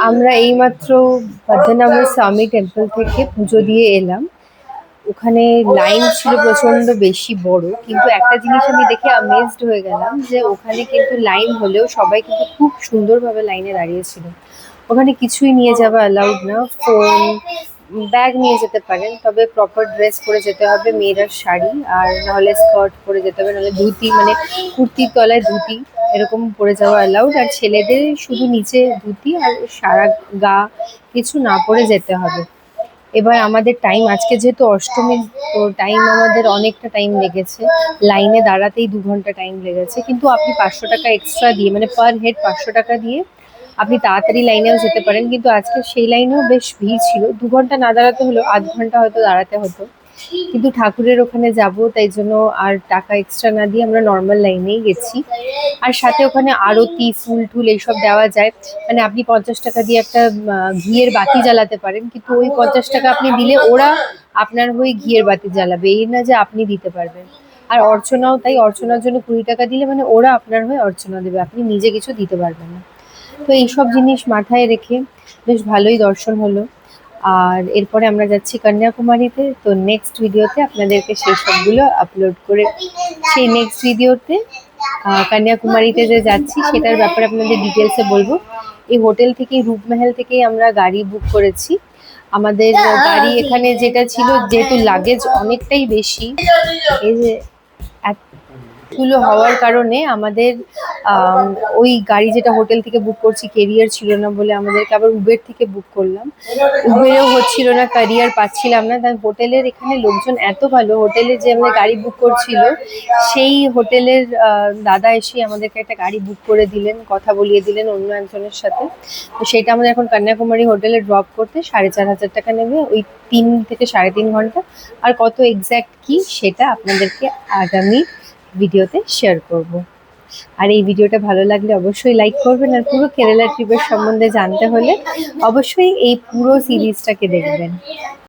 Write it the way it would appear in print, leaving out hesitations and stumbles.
আমরা এইমাত্র পদ্মনাভ স্বামী টেম্পল থেকে পুজো দিয়ে এলাম। ওখানে লাইন ছিল প্রচন্ড বেশি বড়, কিন্তু একটা জিনিস আমি দেখে অ্যামেজড হয়ে গেলাম যে ওখানে কিন্তু লাইন হলেও সবাই কিন্তু খুব সুন্দরভাবে লাইনে দাঁড়িয়েছিল। ওখানে কিছুই নিয়ে যাওয়া অ্যালাউড না, ফোন, ব্যাগ নিয়ে যেতে পারেন, তবে প্রপার ড্রেস পরে যেতে হবে, মেয়েরা শাড়ি আর নাহলে স্কার্ট পরে যেতে হবে, নাহলে ধুতি মানে কুর্তির তলায় ধুতি এরকম পরে যাওয়া অ্যালাউড। আর ছেলেদের শুধু নিচে ধুতি আর সারা গা কিছু না পরে যেতে হবে। এবার আমাদের টাইম আজকে যেহেতু অষ্টমী, তো টাইম আমাদের অনেকটা টাইম লেগেছে, লাইনে দাঁড়াতেই 2 ঘন্টা টাইম লেগেছে। কিন্তু আপনি 500 টাকা এক্সট্রা দিয়ে, মানে পার হেড 500 টাকা দিয়ে আপনি তাড়াতাড়ি লাইনেও যেতে পারেন। কিন্তু আজকে সেই লাইনেও বেশ ভিড় ছিল, 2 ঘন্টা না দাঁড়াতে হলেও আধ ঘন্টা হয়তো দাঁড়াতে হতো। কিন্তু ঠাকুরের ওখানে যাব তাই জন্য আর টাকা এক্সট্রা না দিয়ে আমরা নর্মাল লাইনেই গেছি। আর সাথে ওখানে আরতি, ফুল টুল এইসব দেওয়া যায়। মানে আপনি 50 টাকা দিয়ে একটা ঘিয়ের বাতি জ্বালাতে পারেন, কিন্তু ওই 50 টাকা আপনি দিলে ওরা আপনার হয়ে ঘিয়ের বাতি জ্বালাবে, এই না যে আপনি দিতে পারবেন। আর অর্চনাও তাই, অর্চনার জন্য 20 টাকা দিলে মানে ওরা আপনার হয়ে অর্চনা দেবে, আপনি নিজে কিছু দিতে পারবেন না। তো এইসব জিনিস মাথায় রেখে বেশ ভালোই দর্শন হলো। আর এরপরে আমরা যাচ্ছি কন্যাকুমারীতে, তো নেক্সট ভিডিওতে আপনাদেরকে সেই সবগুলো আপলোড করে, সেই নেক্সট ভিডিওতে কন্যাকুমারীতে যে যাচ্ছি সেটার ব্যাপারে আপনাদের ডিটেলসে বলবো। এই হোটেল থেকেই, রূপমহল থেকেই আমরা গাড়ি বুক করেছি। আমাদের গাড়ি এখানে যেটা ছিল, যেহেতু লাগেজ অনেকটাই বেশি, এই যে এতগুলো হওয়ার কারণে আমাদের ওই গাড়ি যেটা হোটেল থেকে বুক করছি ক্যারিয়ার ছিল না বলে আমাদেরকে আবার উবের থেকে বুক করলাম। উবেরেও হচ্ছিল না, ক্যারিয়ার পাচ্ছিলাম না, তাই হোটেলের এখানে লোকজন এত ভালো, হোটেলে যে আমাদের গাড়ি বুক করছিল সেই হোটেলের দাদা এসে আমাদেরকে একটা গাড়ি বুক করে দিলেন, কথা বলিয়ে দিলেন অন্য একজনের সাথে। তো সেটা আমাদের এখন কন্যাকুমারী হোটেলে ড্রপ করতে 4,500 টাকা নেবে, ওই 3 থেকে 3.5 ঘন্টা। আর কত এক্স্যাক্ট কি সেটা আপনাদেরকে আগামী ভিডিওতে শেয়ার করব। আর এই ভিডিওটা ভালো লাগলে অবশ্যই লাইক করবেন, আর পুরো কেরালা ট্রিপের সম্বন্ধে জানতে হলে অবশ্যই এই পুরো সিরিজটাকে দেখবেন।